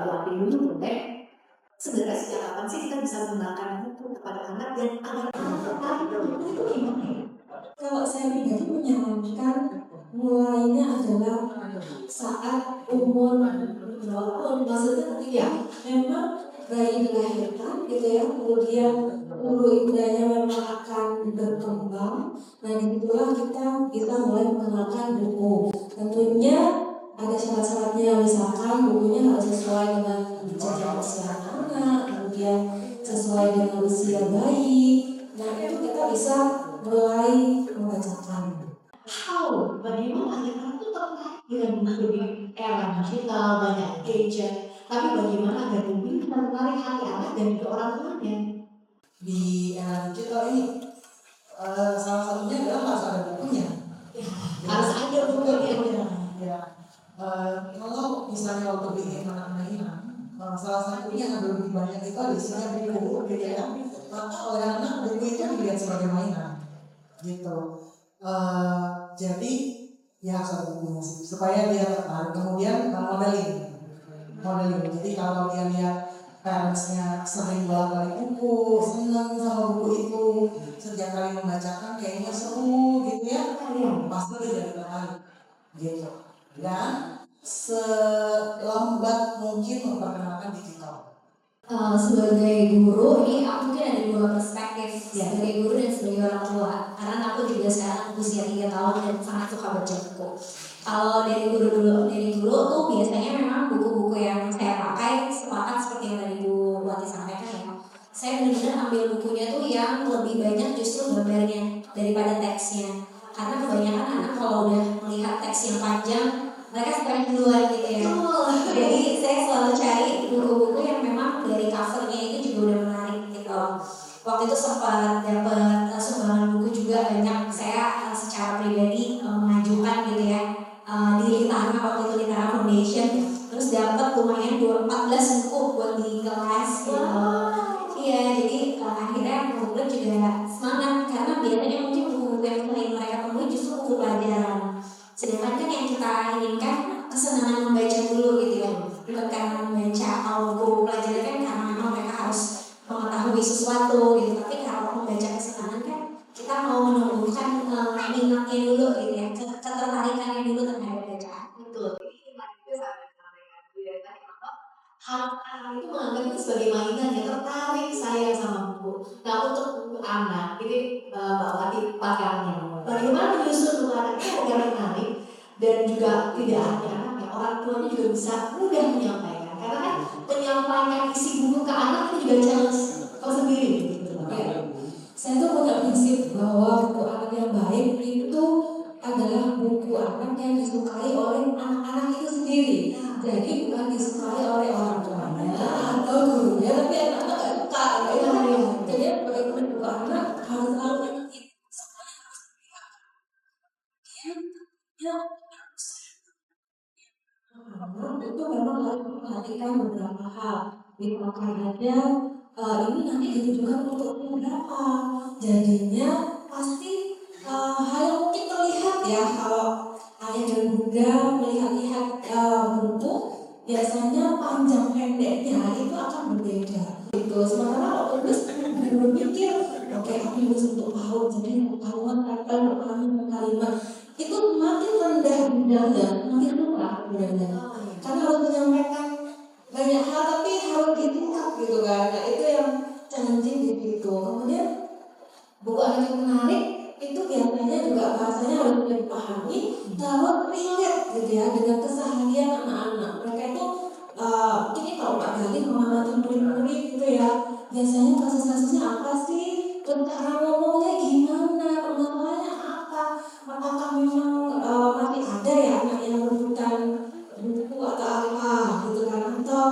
Mbak Wati dulu boleh. Sebenarnya sejak kapan sih kita bisa menggunakan buku kepada anak dan agar anak tertarik dengan buku itu gimana ya? Kalau saya pribadi menyarankan mulainya adalah saat umur berapa, maksudnya ketika memang bayi dilahirkan gitu ya, kemudian ulu indahnya memang akan berkembang. Nah disitulah kita bisa mulai mengenalkan buku. Tentunya ada syarat-syaratnya, misalkan bukunya harus sesuai dengan jenjang usia anak, kemudian sesuai dengan usia bayi. Nah itu kita bisa mulai membacakan. Bagaimana anak-anak itu tertarik dengan buku di era digital, banyak gadget, tapi bagaimana agar buku bisa menarik hati anak dan juga orang tuanya? Di era digital ini salah satunya adalah harus ada bukunya. Harus ada bukunya. Ya. Kalau misalnya waktu bikin anak mainan, salah satunya yang lebih banyak itu isinya buku, gitu ya. Maka oleh anak buku itu dilihat sebagai mainan, gitu. Jadi ya harus ada bukunya sih, supaya dia tertarik. Kemudian modeling. Jadi kalau dia lihat parentsnya sering bolak-balik buku, senang sama buku itu, setiap kali membacakan kayaknya seru gitu ya, pasti dia jadi tertarik gitu. Dan selambat mungkin memperkenalkan digital. Sebagai guru, ini aku mungkin ada dua perspektif ya. Sebagai guru dan sebagai orang tua. Karena aku juga sekarang usia 3 tahun dan sangat suka baca buku. Kalau dari guru tuh biasanya memang buku-buku yang saya pakai sepakat seperti yang tadi Bu Wati sampaikan ya. Saya benar-benar ambil bukunya tuh yang lebih banyak justru gambarnya daripada teksnya. Karena kebanyakan anak kalau udah melihat teks yang panjang, mereka stres duluan gitu ya. Jadi saya selalu cari buku-buku yang memang dari covernya itu juga udah menarik gitu. Waktu itu sempat dapat sumbangan buku juga banyak. Saya secara pribadi mengajukan gitu ya di Litara, waktu itu Litara Foundation. Terus dapat lumayan 14 buku buat di kelas gitu. Iya, jadi akhirnya murid juga semangat karena biasanya mungkin buku-buku yang sering mereka temui justru buku pelajaran. Sedangkan kan yang kita inginkan kesenangan membaca dulu gitu ya. Bukan karena membaca kalau buku pelajaran kan karena memang mereka harus mengetahui sesuatu gitu. Tapi kalau membaca kesenangan kan kita mau menumbuhkan minatnya dulu gitu ya, ketertarikannya dulu terhadap bacaan. Betul. Ini itu sangat disampaikan Bu dari tadi bahwa anak itu menganggap itu sebagai mainan ya, tertarik saya sama buku. Nah untuk anak, ini Mbak Wati pakarnya. Bagaimana menyusun buku anak itu agar menarik dan juga tidak hanya anaknya, orang tuanya juga bisa mudah menyampaikan. Karena kan penyampaian isi buku ke anak itu juga challenge tersendiri gitu. Saya tuh punya prinsip bahwa buku anak yang baik itu adalah buku anak yang disukai oleh anak-anak itu sendiri. Jadi bukan disukai oleh orang tuanya atau gurunya, tapi anak-anak gak suka. Jadi bagaimana buku anak harus selalu semuanya harus dilihat. Dia itu memang harus memperhatikan beberapa hal. Misalkan ada ini nanti ditujukan untuk berapa. Jadinya pasti hal yang mungkin terlihat ya, kalau ayah dan bunda melihat-lihat bentuk, biasanya panjang pendeknya itu akan berbeda. Gitu. Sementara kalau tulis berpikir, oke aku tulis untuk PAUD, jadi pengetahuan kata, pengetahuan kalimat itu makin rendah bidangnya, makin murah bidangnya. Karena harus menyampaikan banyak hal tapi harus ditingkat gitu kan. Nah itu yang challenging gitu. Kemudian buku anak yang menarik itu biasanya juga bahasanya harus dipahami, lalu relate gitu ya dengan keseharian anak-anak. Mereka itu ini kalau Pak Gali mengamati murid-murid gitu ya, biasanya kasus-kasusnya apa sih, cara ngomongnya gimana, permasalahannya apa, apakah memang masih ada ya anak yang rebutan buku atau apa gitu kan, atau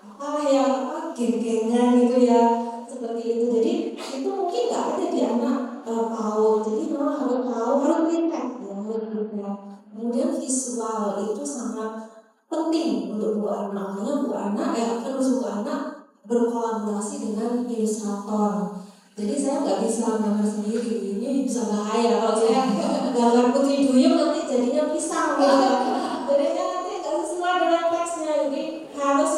apalah yang geng-gengan gitu ya, seperti itu. Jadi itu mungkin nggak ada di anak PAUD. Jadi memang harus tahu, harus pintar ya, harus pintar. Kemudian visual itu sangat penting untuk buku anak. Makanya buku anak terus buku anak berkolaborasi dengan ilustrator. Jadi saya nggak bisa gambar sendiri, ini bisa bahaya kalau saya gambar Putri Duyung nanti jadinya pisang gitu. Jadi nanti nggak sesuai dengan teksnya, jadi harus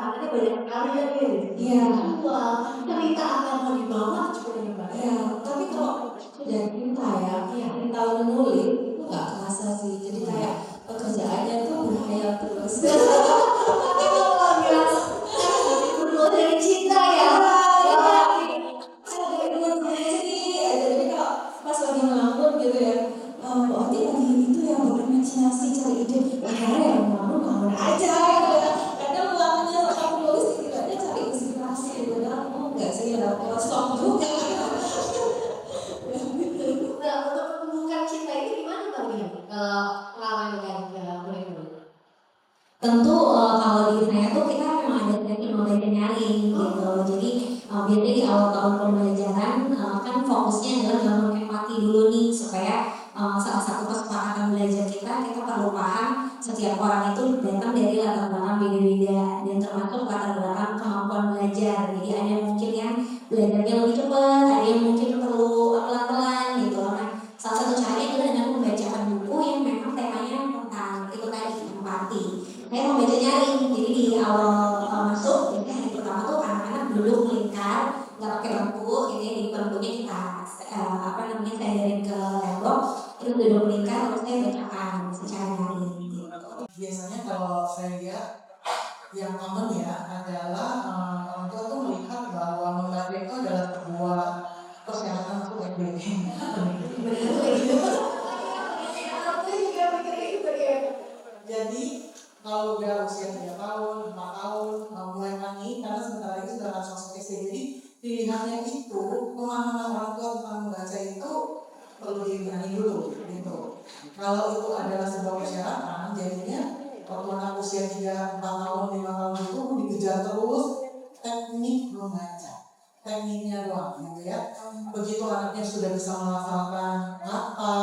tangannya banyak sekali ya gitu. Iya. Wah, cerita apa yang mau dibawa juga Mbak. Ya, tapi kalau sudah cinta ya, cinta menulis itu nggak kerasa sih. Jadi kayak pekerjaannya tuh berhayal terus. Itu luar biasa. Berdoa dari cinta ya. Jadi kalau pas lagi ngelamun gitu ya, berarti lagi itu ya berimajinasi cari ide. Karena yang ngelamun aja gitu ya. Kadang ngelamunnya sama penulis setidaknya cari inspirasi gitu. Karena enggak sih ada kosong juga. Nah, untuk menumbuhkan cinta itu gimana Mbak Mia? Pengalaman dengan mulai dulu. Tentu kalau di saya tuh kita memang ada teknik membaca nyaring gitu. Jadi biasanya di awal tahun pembelajaran kan fokusnya adalah bangun empati dulu nih supaya salah satu kesepakatan belajar kita perlu paham setiap orang itu datang dari latar belakang beda-beda dan termasuk latar belakang kemampuan belajar. Jadi ada yang mungkin yang belajarnya lebih cepat, ada yang mungkin perlu pelan-pelan gitu. Nah, salah satu caranya adalah dengan membacakan buku yang memang temanya tentang itu tadi empati. Saya membaca nyaring, jadi di awal masuk, jadi hari pertama tuh anak-anak duduk melingkar, nggak pakai bangku, gitu ya, di bangkunya kita saya ajarin ke tembok, itu duduk melingkar, terus saya bacakan secara nyaring. Gitu. Biasanya kalau saya lihat yang common ya adalah orang tua tuh melihat bahwa membaca itu adalah sebuah persyaratan masuk SD. Jadi kalau udah usia 3 tahun, 4 tahun, mulai nyanyi karena sebentar lagi sudah akan masuk SD. Jadi pilihannya itu pemahaman orang tua tentang membaca itu perlu dibenahi dulu gitu. Kalau itu adalah sebuah persyaratan, jadinya waktu anak usia 3, 4 tahun, 5 tahun itu dikejar terus teknik membaca, tekniknya doang gitu ya. Begitu anaknya sudah bisa melafalkan kata,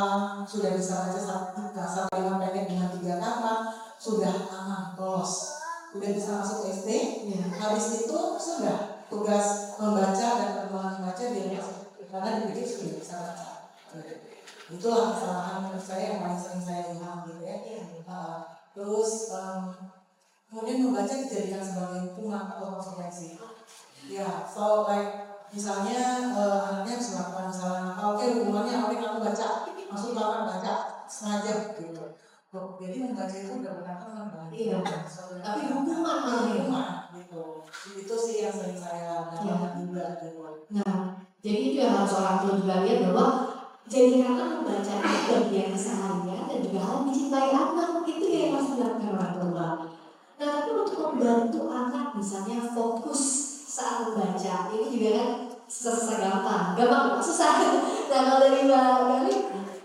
sudah bisa baca satu kalimat pendek dengan 3 kata, sudah aman, lolos, sudah bisa masuk SD. Habis itu sudah tugas membaca dan perkembangan membaca dia karena dipikir sudah bisa baca. Itulah kesalahan menurut saya yang paling sering saya lihat gitu ya. Terus kemudian membaca dijadikan sebagai hukuman atau konsekuensi. Ya, so like misalnya anaknya bisa melakukan kesalahan, oke hukumannya oke kamu baca, masuk belakang baca sengaja gitu. Jadi membaca itu udah benar-benar Iya. Tapi hukuman gitu. Itu sih yang sering saya dapat juga gitu. Nah, jadi itu yang harus orang tua juga lihat bahwa jadikanlah membaca itu bagian keseharian dan juga hal dicintai anak, itu yang harus dilakukan orang tua. Nah, tapi untuk membantu anak misalnya fokus saat membaca, ini juga kan susah gampang susah. Nah, kalau dari Mbak Gali,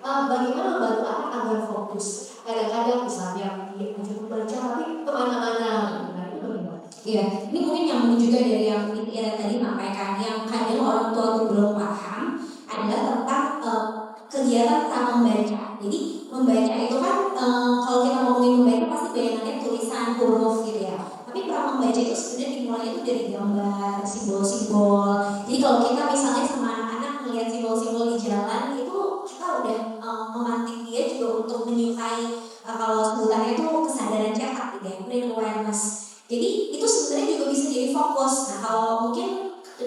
bagaimana membantu anak agar fokus? Kadang-kadang misalnya dia membaca tapi kemana-mana. Nah, itu bagaimana? Iya, ini mungkin nyambung juga dari yang Ira tadi sampaikan, yang kadang orang tua tuh belum paham adalah tentang kegiatan tentang membaca. Jadi membaca itu kan kalau kita ngomongin membaca pasti bayangannya tulisan, huruf gitu ya. Tapi pra membaca itu sebenarnya dimulai itu dari gambar, simbol-simbol. Jadi kalau kita misalnya sama anak-anak melihat simbol-simbol di jalan itu kita udah memantik dia juga untuk menyukai kalau sebutannya itu kesadaran cetak gitu ya, brain awareness. Jadi itu sebenarnya juga bisa jadi fokus. Nah kalau mungkin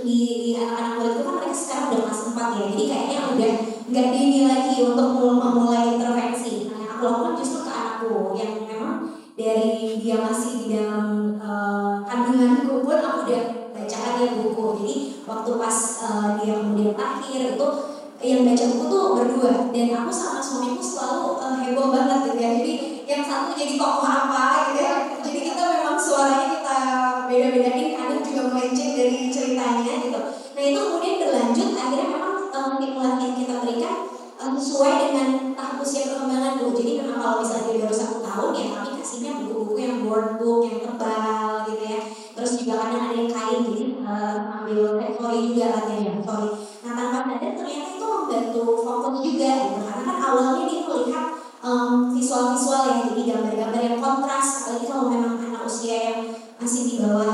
di anak-anak murid itu kan mereka sekarang udah kelas 4 ya, jadi kayaknya udah nggak dini lagi untuk memulai intervensi. Nah yang aku lakukan justru ke anakku yang memang dari dia masih di dalam kandunganku pun aku udah bacakan dia buku. Jadi waktu pas dia kemudian lahir itu yang baca buku tuh berdua, dan aku sama suamiku selalu heboh banget gitu ya. Jadi yang satu jadi tokoh apa gitu ya. Jadi kita memang suaranya kita beda-bedain, kadang juga melenceng dari ceritanya gitu. Nah itu kemudian berlanjut, akhirnya memang stimulasi yang kita berikan sesuai dengan tahap usia perkembangan dulu. Jadi memang kalau misalnya dia baru 1 tahun ya kami kasihnya buku-buku yang board book yang tebal gitu ya. Terus juga kadang ada yang kain, jadi ambil sorry juga latihannya sorry. Nah tanpa sadar ternyata itu membantu fokus juga gitu. Karena kan awalnya dia melihat visual-visual ya, jadi gambar-gambar yang kontras. Apalagi kalau memang anak usia yang masih di bawah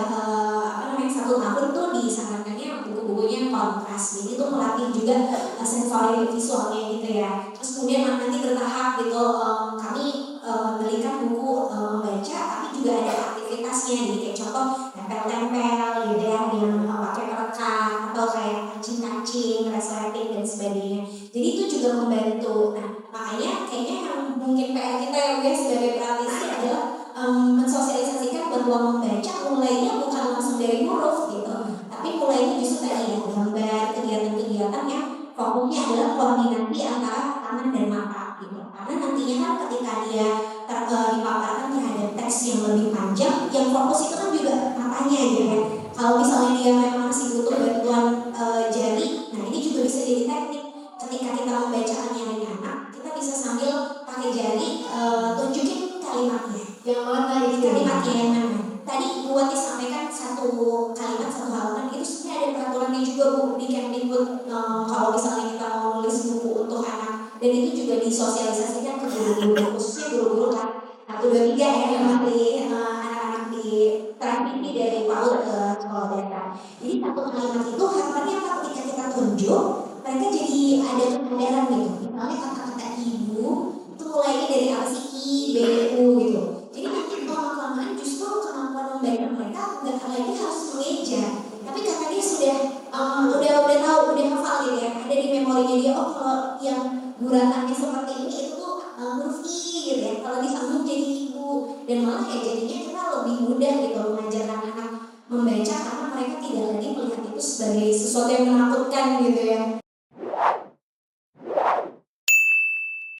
1 tahun tuh disarankannya buku-bukunya yang kontras. Jadi itu melatih juga sensori visualnya gitu ya. Terus kemudian nanti bertahap gitu kami berikan buku membaca, tapi juga ada aktivitasnya. Jadi kayak contoh tempel-tempel gitu ya, yang pakai perekat atau kayak kancing-kancing, resleting dan sebagainya. Jadi itu juga membantu. Nah, makanya kayaknya yang mungkin PR kita yang guys sebagai praktisi adalah mensosialisasikan bahwa membaca mulainya bukan langsung dari huruf gitu, tapi mulainya justru tadi ya gambar, kegiatan-kegiatan yang fokusnya adalah koordinasi antara tangan dan mata gitu. Karena nantinya kan ketika dia dipaparkan terhadap teks yang lebih panjang, yang fokus itu kan juga matanya gitu ya. Kalau misalnya dia memang masih butuh bantuan jari, nah ini juga bisa jadi teknik. Ketika kita membacakannya dengan anak, kita bisa sambil pakai jari tunjukin kalimatnya. Yang mana ini Kalimatnya yang mana? Tadi Bu Wati sampaikan satu kalimat satu halaman itu sebenarnya ada peraturannya juga Bu di Kemdikbud kalau misalnya kita mau nulis buku untuk anak, dan itu juga disosialisasikan ke guru-guru khususnya guru-guru kan 1, 2, 3 ya yang ahli anak-anak di transmisi dari PAUD ke sekolah dasar. Jadi satu kalimat itu harapannya apa ketika kita tunjuk mereka jadi ada kesadaran gitu. Misalnya kata-kata ibu itu mulainya dari apa sih I, B, U gitu. Jadi nanti lama-kelamaan justru kemampuan membaca mereka nggak lagi harus mengeja, tapi karena dia sudah udah tahu, udah hafal gitu ya, ada di memorinya dia, oh kalau yang guratannya seperti ini itu tuh huruf I gitu ya, kalau disambung jadi ibu, dan malah ya jadinya kita lebih mudah gitu mengajarkan anak membaca karena mereka tidak lagi melihat itu sebagai sesuatu yang menakutkan gitu ya.